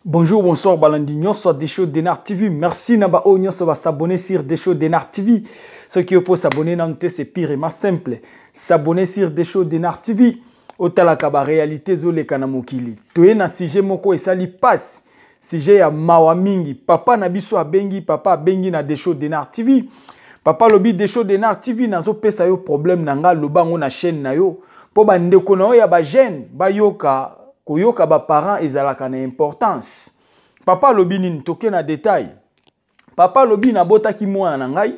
Bonjour, bonsoir, Balandinho, soit Desho Denar TV. Merci Naba Onyo, va s'abonner sur Desho Denar TV. Ceux qui peuvent s'abonner, c'est pire et más simple. S'abonner sur Desho Denar TV. Otalakaba réalité zole kanamokili. Toye na sujet moko esali passe. Sujet ya mawa mingi. Papa nabiso abengi, papa abengi na Desho Denar TV. Papa lobi Desho Denar TV nazo pesa yo problème nanga lobango na chaîne na yo. Po ba ndeko na yo ya ba jeune, ba yoka koyoka ba parents ezalaka na importance. Papa lobi nini toke na détail. Papa lobi na botaki mwana na ngai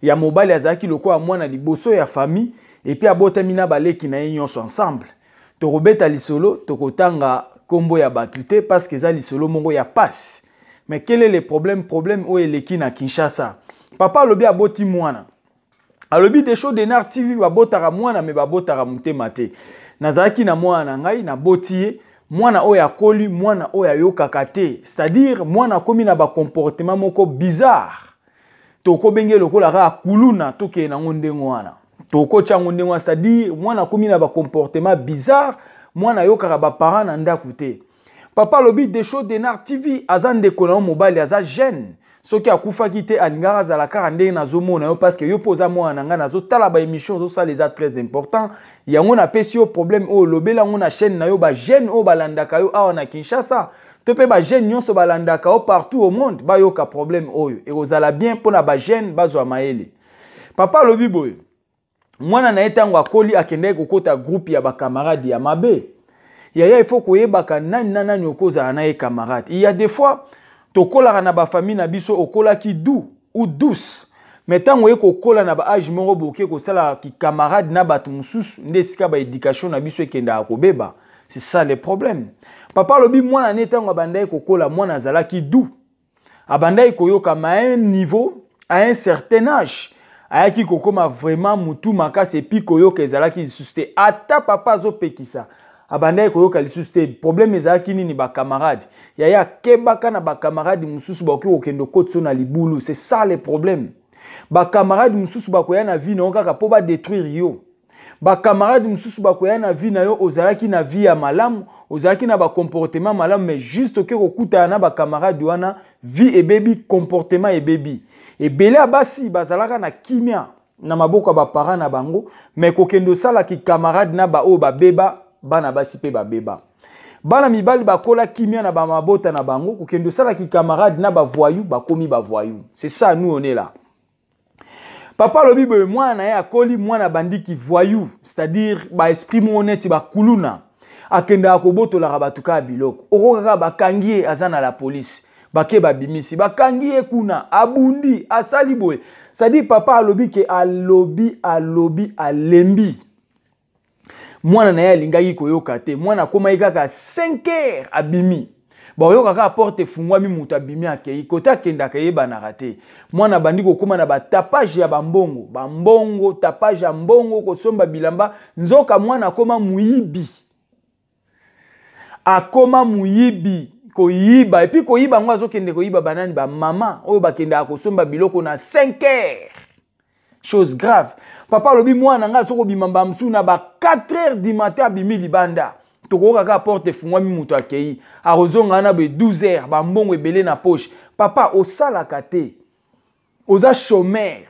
ya mobali azaki lokola mwana liboso ya famille et puis abota mina baleki na nyonso ensemble. Torobeta lisolo tokotanga kombo ya batute parce que za lisolo mongo ya passe. Mais quel est le problème o eleki na Kinshasa? Papa lobi aboti mwana. Alobi Desho Denar TV babotaka mwana me babotaka mutema te. Nazaki na mwana ngai na botie mwana oya koli mwana oya yokaka te. C'est-à-dire mwana komi na ba comportement moko bizarre. Toko benge lokola ka kuluna toke na ngondengo wana. Toko chango ndengo c'est-à-dire mwana komi na ba comportement bizarre, mwana yokaka ba parents na ndaku te. Papa lobi Desho Denar TV azande kona mobile aza jeune. Soki akufaki te alingara za la karande na zomona yo parce que yo poza mwana nga nazo tala ba émission zo ça les très important. Yango na pesi yo problème o lobela ngona chaîne na yo ba jeune o balandaka yo awa na Kinshasa. Tope ba jeune nyonso balandaka yo partout au monde ba yo ka problème oyo. Et ozala bien pona ba jeune bazwa maele. Papa lobi boy. Mwana na etango akoli akende kokota groupe ya ba camarades ya mabe. Yaya il faut koyebaka nani nani okoza na e camarade. Il y a des fois tokola na ba famille na biso okola ki doux ou douce. Mais tant que kokola na ba âge moko boke ko sala ki camarade na bat mususu ndesika ba éducation na biso ekenda akobeba. C'est ça le problème. Papa lobi mwana netango bandai kokola mwana zala ki doux. Abandai koyoka ma un niveau à un certain âge. Ayaki kokoma vraiment mutu makase epi koyoka ezala ki susté ata papa zo pekisa. Abandai koyoka lisuste problème ezaki nini ba camarade yaya kebaka na ba camarade mususu ba okendo kotso na libulu. C'est ça le problème. Ba camarade mususu ba koya na vie na okaka po ba détruire yo. Ba camarade mususu ba koya na vie na yo ozalaki na vie ya malamu, ozalaki na ba comportement malamu mais juste ke kokuta na ba camarade wana vie et baby comportement et baby. Et belé abasi bazalaka na kimia na maboko ba parents na bango mais kokendo sala ki camarade na ba o ba beba bana basi pe ba beba. Bana mibali bakola kimia na ba mabota na bango kokendo sala ki camarade na ba voyou bakomi ba voyou. C'est ça nous on est là. Papa lobi boy mwana ya koli mwana bandiki voyou, c'est-à-dire ba esprit honnête ba kuluna. Akenda akoboto la rabatuka biloko. Okokaka bakangie azana la police. Bake babimisi bakangie kuna abundi asali boy. C'est-à-dire papa alobi ke alobi alembi. Mwana na ya lingaki koyoka te mwana koma ikaka 5 heures abimi ba yoka ka porte fungwa mi mutu abimi akei kota kenda kayeba na rate mwana bandiko koma na ba tapage ya bambongo tapage ya mbongo kosomba bilamba nzoka mwana koma muyibi akoma muyibi koyiba et puis koyiba ngwa zokende koyiba banani ba mama oyo bakenda akosomba biloko na 5 heures. Chose grave. Papa lobi mwana nga soko bimamba msu na ba 4 heures du matin abimi libanda. Toko kaka porte fungwa mi mutu akei. Arozonga na be 12 heures ba mbongo ebele na poche. Papa osala kate. Oza chômeur.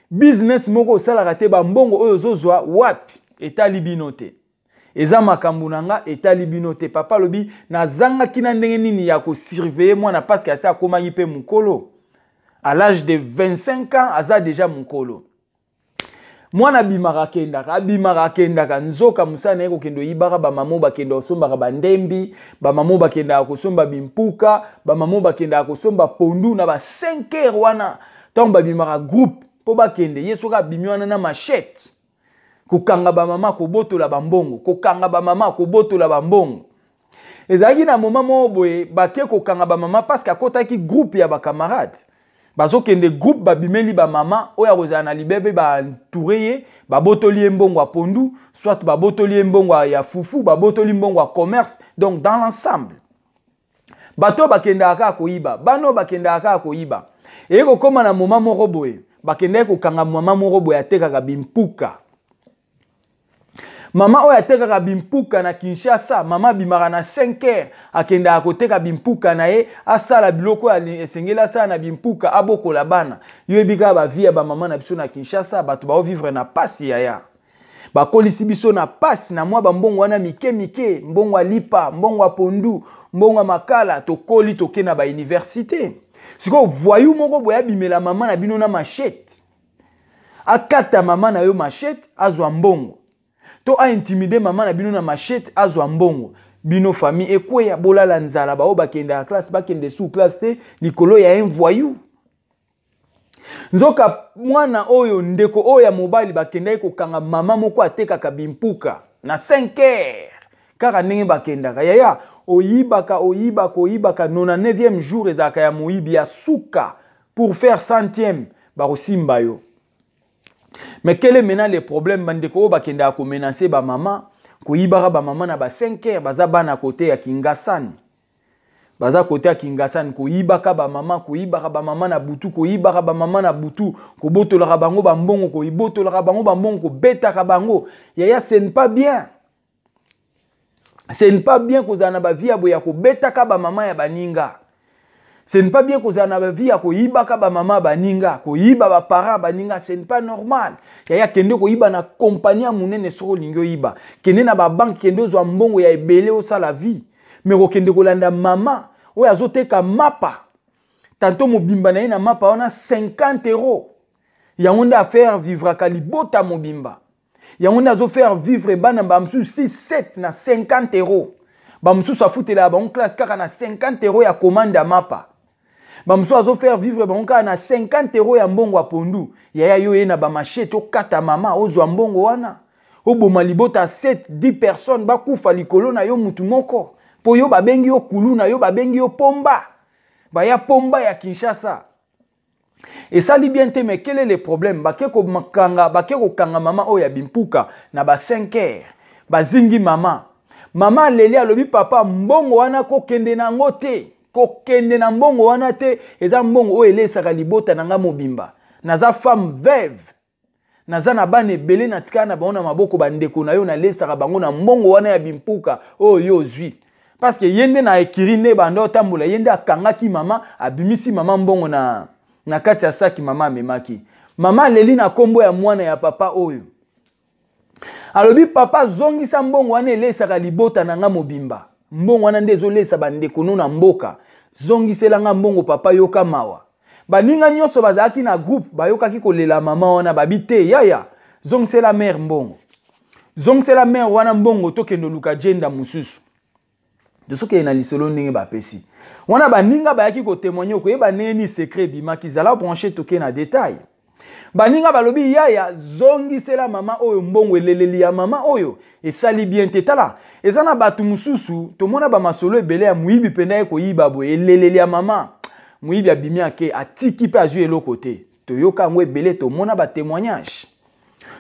Business moko osala kate ba mbongo oyo zozwa wapi etali binote. Eza makambu nanga etali binote. Papa lobi na zanga kina ndenge nini ya ko surveiller mwana parce que asa akoma yipe mukolo. À l'âge de 25 ans aza déjà mukolo. Mwana bimara kendaka nzoka musana eko kendo yibaka ba mamo bakenda osomba ba ndembi ba mamo bakenda akosomba bimpuka ba mamo bakenda akosomba pondu na ba 5 heures wana tomba bimara groupe po bakende yeso ka bimwana na machette kokanga ba mama kobotola bambongo kokanga ba mama kobotola bambongo ezaki na moment mo boye bake kokanga ba mama parce que akotaki groupe ya ba camarades. Bazo kende groupe babimeli ba mama oya kozana na libebe ba entouré ba botoli mbongo a pondu soit ba botoli mbongo ya fufu ba botoli mbongo a commerce donc dans l'ensemble bato bakenda aka koyiba bano bakenda aka koyiba e ko koma na moment moko boye bakenda ko kanga mama moko boye atekaka bimpuka Mama oyo atekaka bimpuka na Kinshasa, mama bimaka na 5h akenda akoteka bimpuka na ye asala biloko esengeli asala na bimpuka abokola bana. Yo ebika ba vie ba mama na biso na Kinshasa bato ba vivre na pasi yaya. Ba kolisi biso na pasi na mwa ba mbongo wana mike mike, mbongo lipa, mbongo pondu, mbongo makala to koli toke na ba université. Siko voyou moko boya bimela mama na bino na machette. Akata mama na yo machette azwa mbongo. To a intimidé mama na bino na machette azwa mbongo. Bino famille ekweya bolala nzala ba o bakende a classe bakende sous classe te likolo ya un voyou. Nzoka mwana oyo ndeko oyo ya mobile bakende ko kanga mama moko atekaka bimpuka na 5h. Kaka ndenge bakendaka yaya oyibaka 99e jour ezaka ya moyibi ya suka pour faire 100e barosimba yo. Mais quel est maintenant le problème bandeko bakenda ko menacer ba mama ko yibara ba mama na ba 5h baza bana côté ya Kingasani. Baza côté ya Kingasani ko yibaka ba mama ko yibara ba mama na butu ko yibara ba mama na butu ko botolaka bango ba mbongo ko ibotolaka bango ba mbongo ko betaka bango. Yaya ce n'est pas bien. Ce n'est pas bien que za na ba vie ya ko betaka ba mama ya baninga. Ce n'est pas bien que za na ba vie ya ko yibaka ba mama baninga, ko yiba ba parents baninga, ce n'est pas normal. Yaya kende ko yiba na compagnie munene soko lingyo yiba. Kende na ba banque kende zo mbongo ya ebele o sa la vie. Mais ko kende ko landa mama o azoteka mapa. Tantôt mobimba na ina mapa ona 50 €. Ya onda à faire vivre à kalibota mobimba. Ya onda zo faire vivre bana ba msu 6 7 na 50 €. Ba msu sa futela ba on classe kaka na 50 € ya commande mapa. Ba msu azo faire vivre ba on kaka na 50 € ya mbongo apondu. Yaya yo ye na ba machete o kata mama ozwa mbongo wana. Oboma libota 7 10 personnes ba kufa likolo na yo mutu moko. Po yo babengi yo kulu na yo babengi yo pomba. Ba ya pomba ya Kinshasa. Et ça li bien te mais quel est le problème? Bakeko kanga mama oya bimpuka na ba 5h. Bazingi mama. Mama leli alobi papa mbongo wana ko kende na ngote. Ko kende na mbongo wana te eza mbongo o elesaka libota na nga mobimba. Naza femme veuve. Naza na bane belé na tika na baona maboko bandeko na yo na lesaka bango na mbongo wana ya bimpuka o yo zwi. Parce que yende na ekirine bando tambola yende akangaki mama abimisi mama mbongo na kati ya saki mama memaki. Mama leli na kombo ya mwana ya papa oyo. Alobi papa zongisa mbongo wana elesaka libota na nga mobimba. Mbongo wana nde zolesa bandeko no na mboka. Zongisela nga mbongo papa yoka mawa. Baninga nyonso bazaki na groupe bayokaki kolela mama wana babite yaya. Zongisela mère mbongo. Zongisela mère wana mbongo tokendo luka jenda mususu. De ce que na lisolo ndenge bapesi. Wana baninga bayaki ko témoigner ko yeba neni secret bima kizala brancher toke na détail. Baninga balobi yaya zongisela mama oyo mbongo eleleli ya mama oyo esali bien tetala. Ezana batu mususu tomona ba masolo ebele ya muyibi penda ye ko yiba bo eleleli ya mama. Muyibi abimi ake atiki pe azui eloko te. Toyoka ngwe ebele tomona ba témoignage.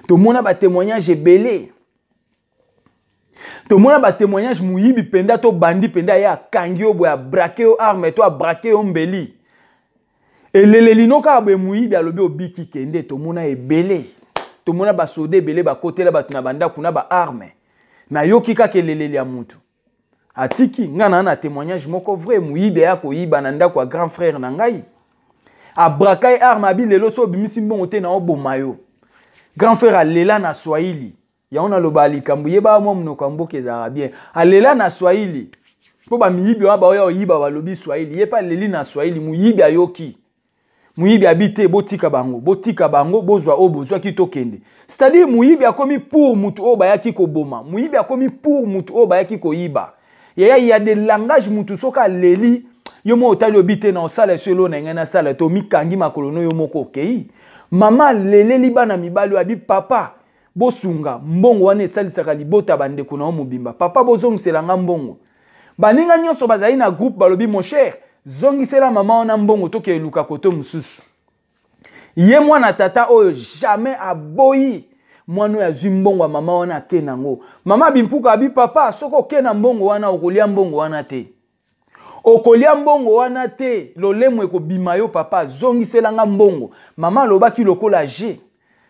Tomona ba témoignage ebele. Tomona ba témoignage muyibi penda to bandi penda ya kangi obo ya braquer o arme to a braquer o mbeli. Eleleli no ka bo muyibi alobi obiki kende tomona ebele. Tomona ba soda ebele ba kotela batu na banda kuna ba arme. Na yoki ka keleleli ya mutu. Atiki ngana na témoignage moko vrai muyibi ya ko yiba na ndako ya grand frère na ngai. A braquer arme abi lelo so bimisi mbongo te na oboma yo. Grand frère alela na Swahili. Ya ona lobali kambu yeba mwa mnoko mboke za bien. Alela na Swahili. Po ba miyibi wa ba oya oyiba balobi Swahili. Yepa leli na Swahili muyibi ayoki. Muyibi habite botika bango bozwa obozwa kitokende. C'est-à-dire muyibi akomi pour mutu o bayaki ko boma. Muyibi akomi pour mutu o bayaki ko yiba. Il y a des langages mutu soka leli yomo otali obite na osala selo na ngana sala to mikangi makolono yomoko okei. Mama leleli bana mibali abi papa bosunga mbongo wana esalisaka libota bandeko na mobimba. Papa bozongisela nga mbongo. Baninga nyonso bazali na groupe balobi mon cher zongisela mama wana mbongo toke luka koto mususu. Ye mwana tata oyo jamais aboyi mwana ya zwi mbongo wa mama wana kenango. Mama bimpuka abi papa soko kena mbongo wana okolia mbongo wana te. Okolia mbongo wana te lolemo eko bima yo papa zongisela nga mbongo. Mama lobaki lokola je.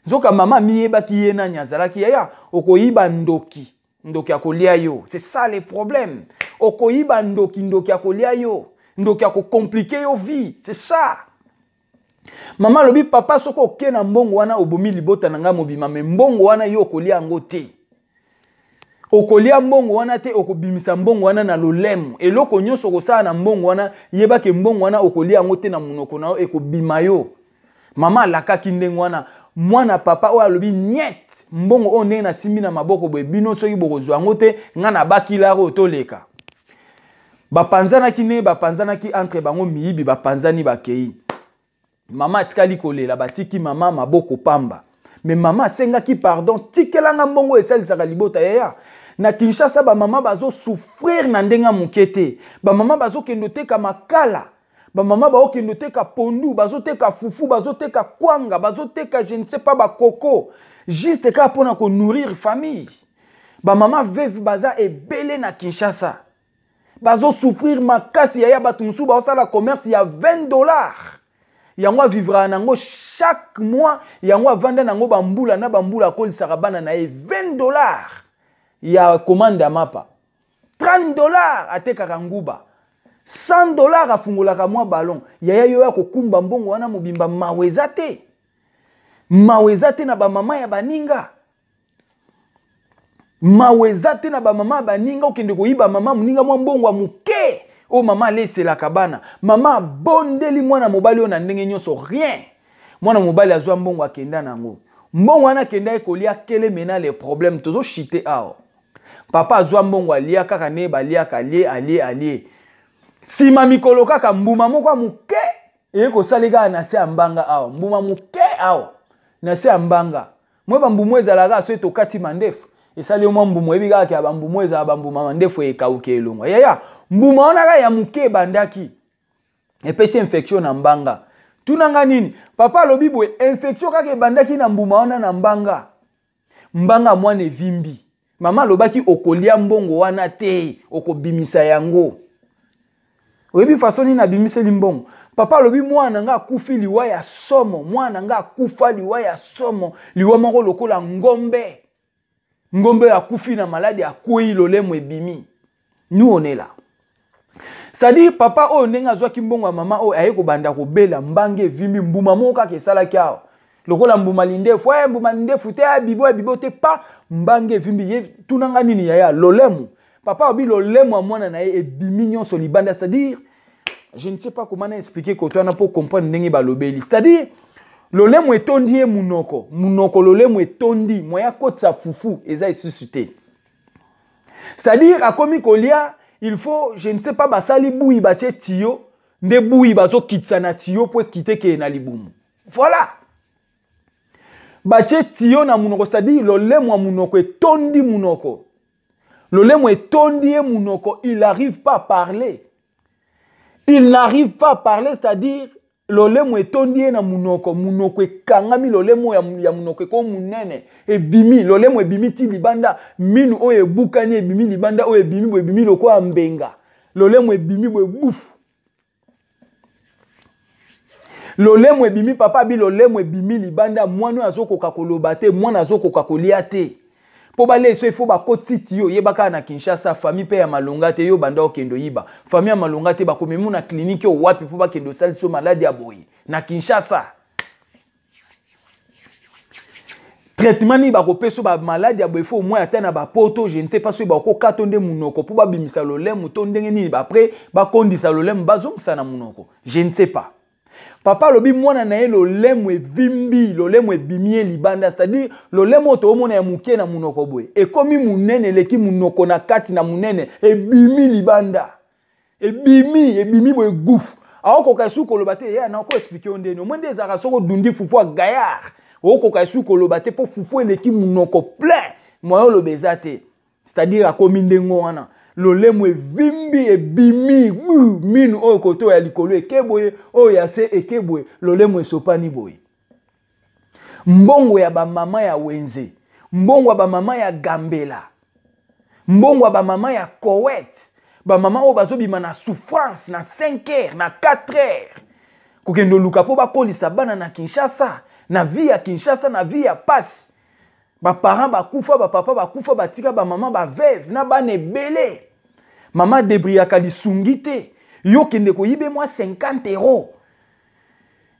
Nzoka mama miyeba ki yena nyazala ki yaya okoyiba ndoki. Ndoki akolia yo. C'est ça le problème. Okoyiba ndoki akolia yo. Ndoki ako compliquer yo vie. C'est ça. Maman lobi papa soko oke na mbongo wana obomi libota nanga mobima me mbongo wana yo okolia ngo te. Okolia mbongo wana te okobimisa mbongo wana na lolemo. Eloko nyonso kosala na mbongo wana yeba ke mbongo wana okolia ngo te na munoko na yo ekobima yo. Mama alakaki ndenge wana mwana papa oyo alobi niet mbongo o ndenge na simbi na maboko boye bino soki bokozwa ngo te nga na bakilaro toleka. Bapanzanaki ne bapanzanaki entre bango miyibi bapanzani bakei. Mama atikali kolela batiki mama maboko pamba. Mais mama sengaki pardon tikelanga mbongo esalisaka libota yaya. Na Kinshasa ba mama bazo souffrir na ndenga mukete. Ba mama bazo kendo teka makala. Ba mama ba okendo teka pondu, bazo teka fufu, bazo teka kwanga, bazo teka je ne sais pas ba coco. Juste ka pona ko nourrir famille. Ba mama veuve baza ebele na Kinshasa. Bazo souffrir makasi yaya batumsu ba osala commerce ya $20. Yango vivra nango chaque mois yango vanda nango bambula na bambula kolisaka bana na $20 ya commande mapa $30 atekaka nguba $100 afungolaka mwa ballon yaya yo ya kokumba mbongo wana mobimba mawezate na ba mama ya baninga mawezate na ba mama baninga okende koyiba mama muninga mwa mbongo muke. Oh maman laisse la cabane. Maman bondeli mwana mobali ona ndenge nyonso rien. Mwana mobali azwa mbongo akenda nango. Mbongo wana kenda ekolia kele mena les problèmes tozo chité ao. Papa azwa mbongo alia kaka ne balia kalie. Sima mikolo kaka mbuma moko muke eko salika na se ambanga ao. Mbuma muke ao. Na se ambanga. Mwe bambumu ezalaka so etokati mandefu. Esali mwa mbumu ebika ka bambumu ezala bambuma mandefu ekauke elongwa. Yaya mbuma wana ya muke bandaki epesi infection na mbanga tunanga nini papa lobi boye infection kaka bandaki na mbuma wana na mbanga mwana evimbi mama lobaki okolia mbongo wana te okobimisa yango oyebi fasoni na bimiseli mbongo papa lobi mwana nga kufi liwa ya somo mwana nga kufa liwa ya somo liwa moko lokola ngombe ya kufi na maladi ya koi lolemo ebimi nous on est là. C'est-à-dire papa o nenga zwa kimbongo mama o ayeko banda ko bela mbange vimbi mbuma moka ke sala kyao lokola mbuma lindefu mbuma lindefu te bibo te pa mbange vimbi ye tunanga nini yaya lolemu papa obi lolemu amwana na ye ebimi nyonso libanda. C'est-à-dire je ne sais pas comment expliquer ko tona pour comprendre ndenge ba lobeli. C'est-à-dire lolemu etondi ye munoko lolemu etondi moya kotsa fufu eza suscité. C'est-à-dire akomi kolia il faut, je ne sais pas, basali boui bache tio, nde boui bazo kitsana tio pour quitter ke na libumu. Voilà. Bache tio na munoko, c'est-à-dire lolemo a munoko etondi munoko. Lolemo etondi e munoko, il n'arrive pas à parler. Il n'arrive pas à parler, c'est-à-dire lolemo etondi e na munoko ekangami lolemo ya munoko ko munene ebimi lolemo ebimi ti libanda minu o ebukani ebimi libanda o ebimi loko ambenga lolemo ebimi bo bufu lolemo ebimi papa bi lolemo ebimi libanda mwana azokoka koloba te mwana azokoka kolia te po bale so il faut ba kotiti yo yebaka na Kinshasa famille pe ya malonga te yo banda okendo yiba famille ya malonga te ba komemu na clinique o wapi po ba kendo sali so malade ya boyi na Kinshasa traitement ni ba ko peso ba malade ya boyi faut au moins atteindre ba poto je ne sais pas so ba ko katonde munoko po ba bimisa lolemu to ndenge ni ba après ba kondisa lolemu bazongisa na munoko je ne sais pas. Papa lobi mwana na ye lolemo evimbi lolemo ebimie libanda, c'est-à-dire lolemo to omona ya muke na munoko boye ekomi munene leki munoko na kati na munene ebimi libanda ebimi boye gufu aoko kasu koloba te ya na ko expliquer ondeni o mwende ezaka soko dundi fufu a gaillard oko kasu koloba te po fufu eleki munoko plein moyo lobeza te, c'est-à-dire akomi ndengo wana lolemo evimbi ebimi minu oyo koto ya likolo ekeboye oyo ya se ekeboye lolemo esopani boye mbongo ya ba mama ya wenze mbongo ya ba mama ya Gambela mbongo ya ba mama ya Koweït ba mama oyo bazobima na souffrance na 5 heures na 4 heures kokendo luka po bakolisa bana na Kinshasa na vie ya Kinshasa na vie ya passe ba parents ba kufa ba papa ba kufa ba tika ba maman ba veuve na ba nebele maman debriaka lisungi te yo kende ko yibe moi 50 euros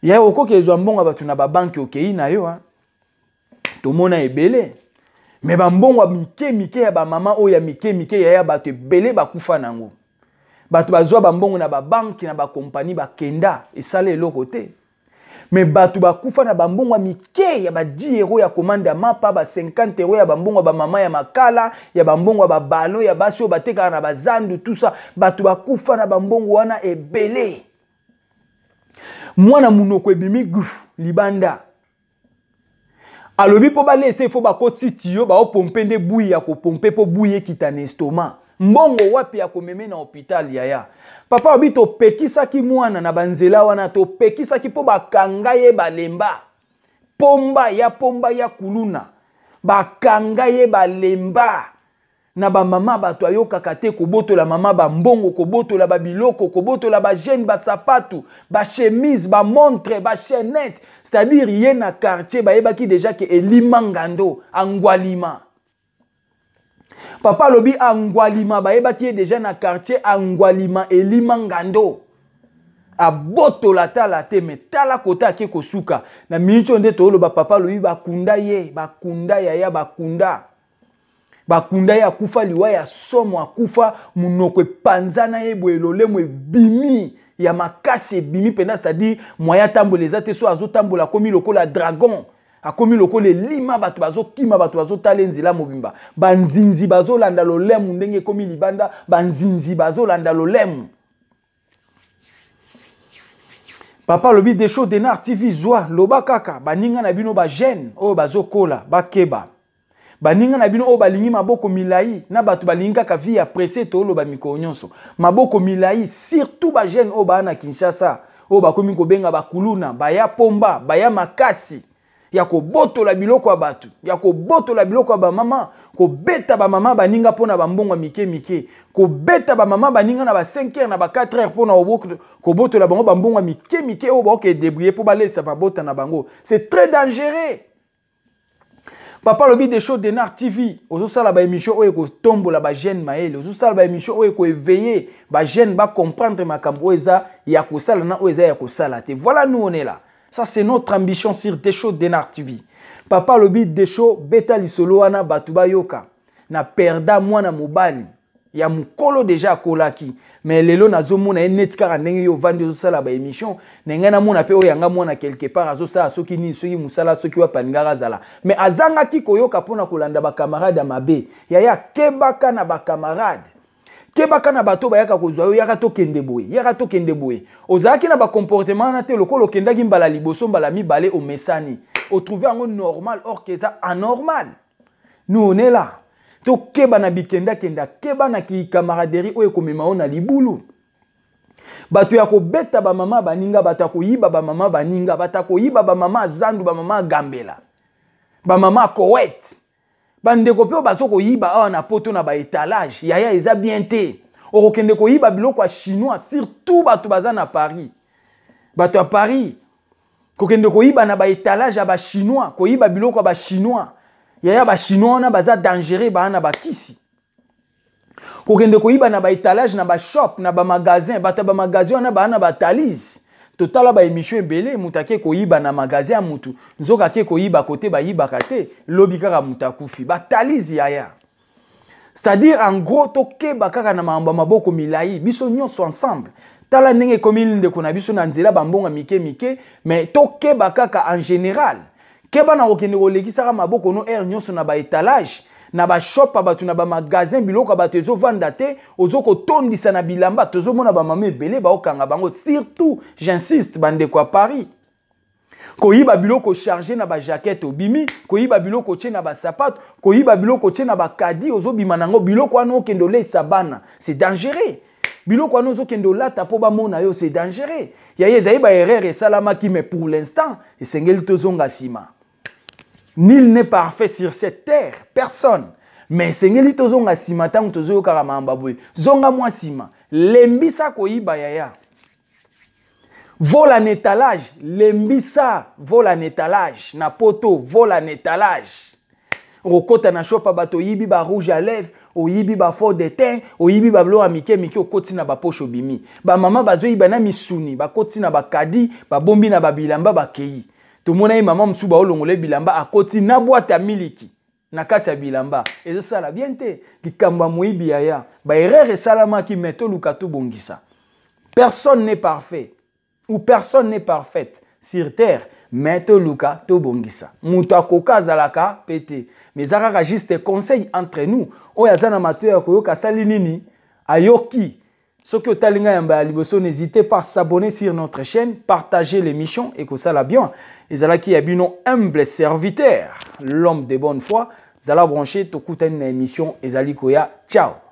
ya oko kezwa mbongo batu na ba banque okei na yo to mona ebele mais ba mbongo mike ya ba maman o ya mike ya batu ebele ba kufa nango batu bazwa ba mbongo na ba banque na ba compagnie ba kenda esala eloko te mais batu ba kufa na ba mbongo mike ya ba 10 euros ya commande ya mapa ba 50 euros ya ba mbongo ba mama ya makala ya ba mbongo ba ballon ya basio bateka na ba zandu tout ça batu ba kufa na ba mbongo wana ebele mwana munoko ebimi gufu libanda alobi po ba laisser faut ba kotiti yo ba pomper nde bouille ya ko pomper po bouille kita na estomac mbongo wapi ya komeme na hôpital yaya papa obi to pekisaki mwana na banzela wana to pekisaki po bakanga ye balemba pomba ya kuluna bakanga ye balemba na ba mama bato ayokaka te kobotola mama ba mbongo kobotola ba biloko kobotola ba jeune ba sapatu ba chemise ba montre ba chaînette c'est-à-dire yé na quartier ba yebaki déjà que elimangando angwalima papa lobi angwalima ba yebaki déjà na quartier angwalima elimangando abotola tala te me tala kota ke kosuka na mincho nde to loba papa lobi bakunda ye bakunda ya bakunda bakunda ya kufa liwa ya somo akufa munoko panzana yebwelo lemwe bimi ya makasi bimi pena c'est-à-dire moya tamboleza te so azotambola komi lokola dragon akomi lokola lima bato bazokima bato bazotala mobimba banzinzi bazolanda lolemu ndenge komi libanda banzinzi bazolanda lolemu papa lobi des shows Denar TV zwa loba kaka baninga na bino ba jeune o bazokola bakeba baninga na bino o balingi maboko milai na bato balingi kaka vie ya pressé to loba mikolo nyonso maboko milai surtout ba jeune o ba na Kinshasa o bakomi kobenga bakuluna baya pomba baya makasi ya kobotola biloko ya batu ya kobotola biloko ya ba mama kobeta ba mama baninga pona ba mbongo mike kobeta ba mama baninga na ba 5h na ba 4h pona oboko kobotola bango ba mbongo mike o ba ke débrouiller pour balesa ba bota na bango c'est très dangereux. Papa lobi des shows Denar TV ozo sala ba émission oyo ko tombola ba jeune maele ozo sala ba émission oyo ko éveiller ba jeune ba comprendre makambo eza ya ko sala na oyo eza ya ko sala te voilà nous on est là ça c'est notre ambition sur des shows Denar TV papa lobi des shows beta lisolo wana batu ba yoka na perda mwana mobali ya mukolo déjà kolaki mais lelo nazomona enetika ndenge yo vandi ozo sala ba émission nenga na mona pe oyanga mona quelque part azo sala soki ni soki musala soki wa paningara zala mais azanga ki koyoka pona kolanda ba camarade mabe ya kebaka na ba camarade kebaka na bato bayaka kozwa yo yaka to kende boye ozaki na ba comportement na te lokolo kendaki mbala liboso mbala mibale o mesani o trouver ngo normal or que ça anormal nous on est là to keba na bikenda kenda keba na ki camaraderie oyo komema ona libulu bato ya kobeta ba mama baninga bata koyiba ba mama baninga bata koyiba ba mama zandu ba mama gambela ba mama Koweït bandeko pe bazo koyiba awa na poto na ba étalage yaya eza bien te okokende koyiba biloko ya chinois surtout bato baza na Paris bato ya Paris kokende koyiba na ba étalage ya ba chinois koyiba biloko ya ba chinois yaya ba chinois na baza dangereux ba na ba kisi kokende koyiba na ba étalage na ba shop na ba magasin bata ba magasin na ba na ba talise totala ba émission ebele mutake koyiba na magasin mutu nzoka ke koyiba côté ba yiba kate lobi kaka mutakufi ba talise yaya c'est-à-dire en gros toke bakaka na maboko milai biso nyonso ensemble tala ndenge komili ndeko na biso na nzela bambonga mike mais toke bakaka en général keba na okende kolekisaka maboko no air nyonso na ba étalage na ba shop batu na ba magasin biloko bato ezo vanda te ozo ko tondisa na bilamba tozo mona ba mama ebele ba okanga bango surtout j'insiste bande kwa Paris koyiba biloko chargé na ba jaquette obimi koyiba biloko tie na ba sapato koyiba biloko tie na ba kadi ozo bima nango biloko ano kendo le sabana c'est dangereux biloko ano ozo kendo lata po ba mona yo c'est dangereux yaye zayi ba erreur esalama ki mais pour l'instant esengeli tozonga sima. Nul n'est parfait sur cette terre, personne. Mais sengeli tozonga sima tangu tozo kaka mamba boy. Zonga mwa sima. Lembisa koyiba yaya. Vol en étalage, lembisa, vol en étalage, na poto, vol en étalage. Rokota na chopa bato yibi ba rouge à lèvres, o yibi ba fort de teint, o yibi ba blo amike miki o koti na ba poche bimi. Ba mama bazo yiba na misuni, ba koti na ba kadi, ba bombi na ba bilamba ba keyi. To mona yi mama msu ba olongole bilamba a koti na boîte à miliki. Na kati ya bilamba. Ezo sala bien te, likamba moyibi ya. Ba erreur salama ki meto lukato bongisa. Personne n'est parfait. Ou personne n'est parfaite sur terre, mais to luka to bongisa. Muta koka zalaka pete. Mais zaka juste conseil entre nous. O yazana mato ya koyoka sali nini ayoki. Soki otalinga yamba liboso, n'hésitez pas à s'abonner sur notre chaîne, partager l'émission et que ça la bien. Et zala qui abino humble serviteur, l'homme de bonne foi. Zala branché to kuten na émission et zali koya. Ciao.